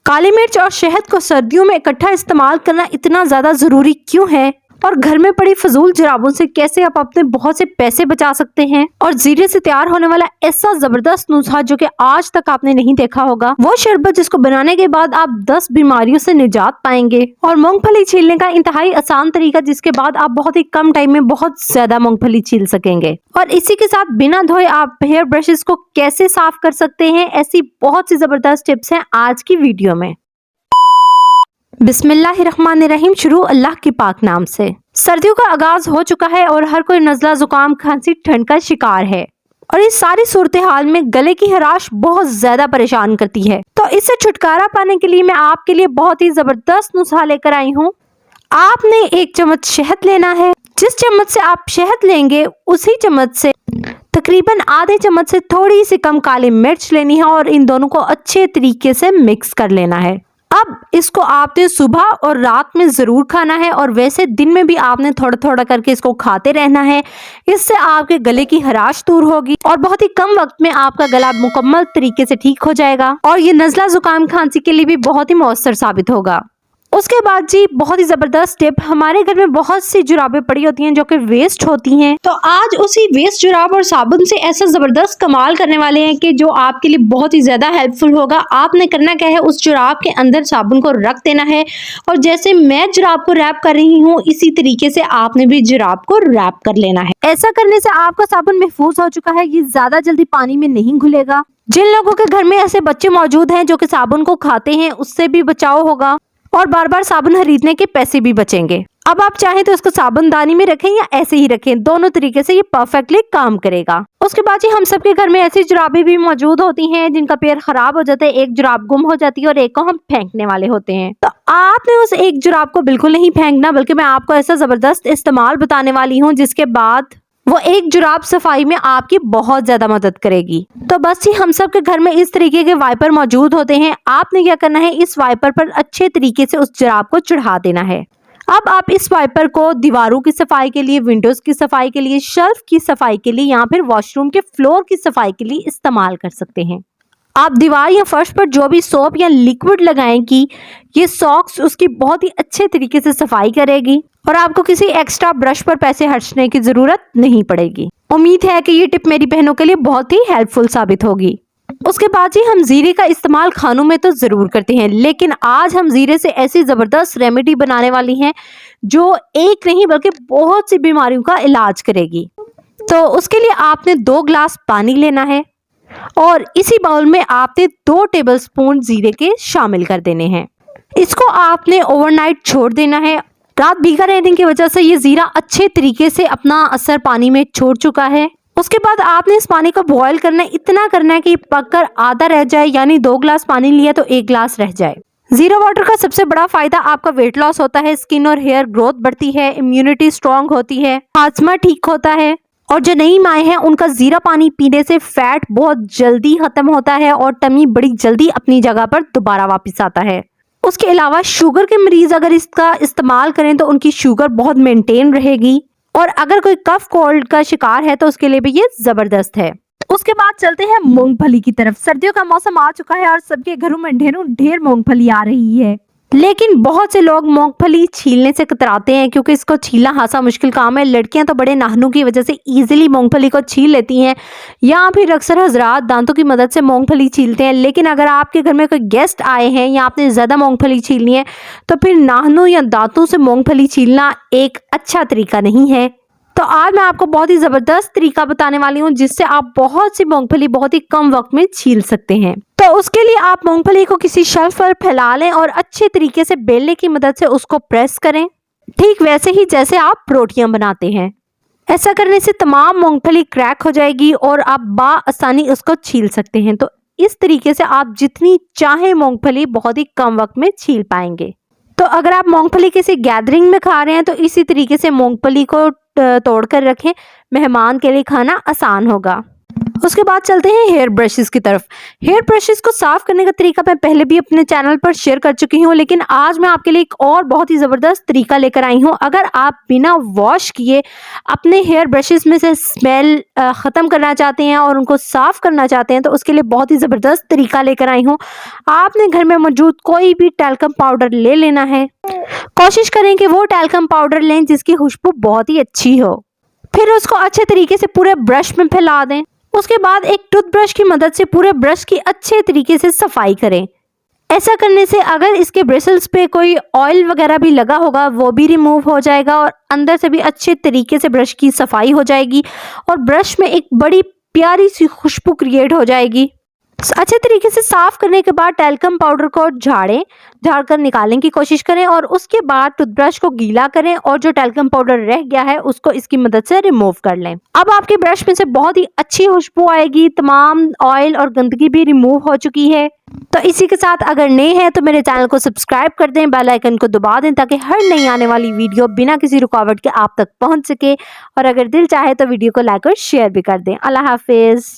काली मिर्च और शहद को सर्दियों में इकट्ठा इस्तेमाल करना इतना ज़्यादा ज़रूरी क्यों है और घर में पड़ी फजूल जुराबों से कैसे आप अपने बहुत से पैसे बचा सकते हैं। और जीरे से तैयार होने वाला ऐसा जबरदस्त नुस्खा जो कि आज तक आपने नहीं देखा होगा, वो शरबत जिसको बनाने के बाद आप 10 बीमारियों से निजात पाएंगे। और मूंगफली छीलने का इंतहाई आसान तरीका जिसके बाद आप बहुत ही कम टाइम में बहुत ज्यादा मूंगफली छील सकेंगे। और इसी के साथ बिना धोए आप हेयर ब्रशेस को कैसे साफ कर सकते हैं, ऐसी बहुत सी जबरदस्त टिप्स हैं आज की वीडियो में। बिस्मिल्लाहिर्रहमानिर्रहीम। शुरू अल्लाह के पाक नाम से। सर्दियों का आगाज हो चुका है और हर कोई नज़ला, जुकाम, खांसी, ठंड का शिकार है और इस सारी सूरत हाल में गले की खराश बहुत ज्यादा परेशान करती है। तो इससे छुटकारा पाने के लिए मैं आपके लिए बहुत ही जबरदस्त नुस्खा लेकर आई हूँ। आपने 1 चम्मच शहद लेना है। जिस चम्मच से आप शहद लेंगे उसी चम्मच से तकरीबन आधे चम्मच से थोड़ी सी कम काली मिर्च लेनी है और इन दोनों को अच्छे तरीके से मिक्स कर लेना है। अब इसको आपने सुबह और रात में ज़रूर खाना है और वैसे दिन में भी आपने थोड़ा थोड़ा करके इसको खाते रहना है। इससे आपके गले की खराश दूर होगी और बहुत ही कम वक्त में आपका गला मुकम्मल तरीके से ठीक हो जाएगा और ये नज़ला, जुकाम, खांसी के लिए भी बहुत ही मौसर साबित होगा। उसके बाद जी बहुत ही जबरदस्त टिप, हमारे घर में बहुत सी जुराबें पड़ी होती हैं जो कि वेस्ट होती हैं। तो आज उसी वेस्ट जुराब और साबुन से ऐसा जबरदस्त कमाल करने वाले हैं कि जो आपके लिए बहुत ही ज्यादा हेल्पफुल होगा। आपने करना क्या है, उस जुराब के अंदर साबुन को रख देना है और जैसे मैं जुराब को रैप कर रही हूँ इसी तरीके से आपने भी जुराब को रैप कर लेना है। ऐसा करने से आपका साबुन महफूज हो चुका है, ये ज्यादा जल्दी पानी में नहीं घुलेगा। जिन लोगों के घर में ऐसे बच्चे मौजूद हैं जो कि साबुन को खाते हैं, उससे भी बचाव होगा और बार बार साबुन खरीदने के पैसे भी बचेंगे। अब आप चाहें तो इसको साबुनदानी में रखें या ऐसे ही रखें, दोनों तरीके से ये परफेक्टली काम करेगा। उसके बाद ही हम सबके घर में ऐसी जुराबें भी मौजूद होती हैं जिनका पैर खराब हो जाता है, एक जुराब गुम हो जाती है और एक को हम फेंकने वाले होते हैं। तो आपने उस एक जुराब को बिल्कुल नहीं फेंकना, बल्कि मैं आपको ऐसा जबरदस्त इस्तेमाल बताने वाली हूँ जिसके बाद वो एक जुराब सफाई में आपकी बहुत ज्यादा मदद करेगी। तो बस ही हम सब के घर में इस तरीके के वाइपर मौजूद होते हैं। आपने क्या करना है, इस वाइपर पर अच्छे तरीके से उस जुराब को चढ़ा देना है। अब आप इस वाइपर को दीवारों की सफाई के लिए, विंडोज की सफाई के लिए, शेल्फ की सफाई के लिए या फिर वॉशरूम के फ्लोर की सफाई के लिए इस्तेमाल कर सकते हैं। आप दीवार या फर्श पर जो भी सोप या लिक्विड लगाएंगी, ये सॉक्स उसकी बहुत ही अच्छे तरीके से सफाई करेगी और आपको किसी एक्स्ट्रा ब्रश पर पैसे खर्चने की जरूरत नहीं पड़ेगी। उम्मीद है कि ये टिप मेरी बहनों के लिए बहुत ही हेल्पफुल साबित होगी। उसके बाद ही हम जीरे का इस्तेमाल खानों में तो जरूर करते हैं, लेकिन आज हम जीरे से ऐसी जबरदस्त रेमेडी बनाने वाली हैं जो एक नहीं बल्कि बहुत सी बीमारियों का इलाज करेगी। तो उसके लिए आपने 2 गिलास पानी लेना है और इसी बाउल में आपने 2 टेबलस्पून जीरे के शामिल कर देने हैं। इसको आपने ओवरनाइट छोड़ देना है। रात भीगा रहने की वजह से ये जीरा अच्छे तरीके से अपना असर पानी में छोड़ चुका है। उसके बाद आपने इस पानी को बॉयल करना है, इतना करना है कि पककर आधा रह जाए, यानी 2 गिलास पानी लिया तो 1 गिलास रह जाए। जीरो वाटर का सबसे बड़ा फायदा आपका वेट लॉस होता है, स्किन और हेयर ग्रोथ बढ़ती है, इम्यूनिटी स्ट्रांग होती है, आजमा ठीक होता है और जो नई माएँ हैं उनका जीरा पानी पीने से फैट बहुत जल्दी खत्म होता है और टमी बड़ी जल्दी अपनी जगह पर दोबारा वापस आता है। उसके अलावा शुगर के मरीज अगर इसका इस्तेमाल करें तो उनकी शुगर बहुत मेंटेन रहेगी और अगर कोई कफ कोल्ड का शिकार है तो उसके लिए भी ये जबरदस्त है। उसके बाद चलते हैं मूंगफली की तरफ। सर्दियों का मौसम आ चुका है और सबके घरों में ढेर मूंगफली आ रही है, लेकिन बहुत से लोग मूंगफली छीलने से कतराते हैं क्योंकि इसको छीलना खासा मुश्किल काम है। लड़कियां तो बड़े नाखूनों की वजह से इजीली मूंगफली को छील लेती हैं या फिर अक्सर हजरात दांतों की मदद से मूंगफली छीलते हैं। लेकिन अगर आपके घर में कोई गेस्ट आए हैं या आपने ज़्यादा मूंगफली छीलनी है तो फिर नाखूनों या दांतों से मूंगफली छीलना एक अच्छा तरीका नहीं है। तो आज मैं आपको बहुत ही ज़बरदस्त तरीका बताने वाली हूँ जिससे आप बहुत सी मूंगफली बहुत ही कम वक्त में छील सकते हैं। तो उसके लिए आप मूंगफली को किसी शेल्फ पर फैला लें और अच्छे तरीके से बेलने की मदद से उसको प्रेस करें, ठीक वैसे ही जैसे आप रोटियां बनाते हैं। ऐसा करने से तमाम मूंगफली क्रैक हो जाएगी और आप बाआसानी उसको छील सकते हैं। तो इस तरीके से आप जितनी चाहे मूंगफली बहुत ही कम वक्त में छील पाएंगे। तो अगर आप मूंगफली किसी गैदरिंग में खा रहे हैं तो इसी तरीके से मूंगफली को तोड़ कर रखें, मेहमान के लिए खाना आसान होगा। उसके बाद चलते हैं हेयर ब्रशेस की तरफ। हेयर ब्रशेस को साफ करने का तरीका मैं पहले भी अपने चैनल पर शेयर कर चुकी हूँ, लेकिन आज मैं आपके लिए एक और बहुत ही ज़बरदस्त तरीका लेकर आई हूँ। अगर आप बिना वॉश किए अपने हेयर ब्रशेस में से स्मेल ख़त्म करना चाहते हैं और उनको साफ़ करना चाहते हैं, तो उसके लिए बहुत ही ज़बरदस्त तरीका लेकर आई हूँ। आपने घर में मौजूद कोई भी टैल्कम पाउडर ले लेना है। कोशिश करें कि वो टैल्कम पाउडर लें जिसकी खुशबू बहुत ही अच्छी हो। फिर उसको अच्छे तरीके से पूरे ब्रश में फैला दें। उसके बाद एक टूथब्रश की मदद से पूरे ब्रश की अच्छे तरीके से सफाई करें। ऐसा करने से अगर इसके ब्रिसल्स पे कोई ऑयल वगैरह भी लगा होगा वो भी रिमूव हो जाएगा और अंदर से भी अच्छे तरीके से ब्रश की सफाई हो जाएगी और ब्रश में एक बड़ी प्यारी सी खुशबू क्रिएट हो जाएगी। अच्छे तरीके से साफ करने के बाद टैल्कम पाउडर को झाड़कर निकालने की कोशिश करें और उसके बाद टूथब्रश को गीला करें और जो टैल्कम पाउडर रह गया है उसको इसकी मदद से रिमूव कर लें। अब आपके ब्रश में से बहुत ही अच्छी खुशबू आएगी, तमाम ऑयल और गंदगी भी रिमूव हो चुकी है। तो इसी के साथ अगर नए हैं तो मेरे चैनल को सब्सक्राइब कर दें, बेल आइकन को दबा दें ताकि हर नई आने वाली वीडियो बिना किसी रुकावट के आप तक पहुंच सके। और अगर दिल चाहे तो वीडियो को लाइक और शेयर भी कर दें। अल्लाह हाफिज।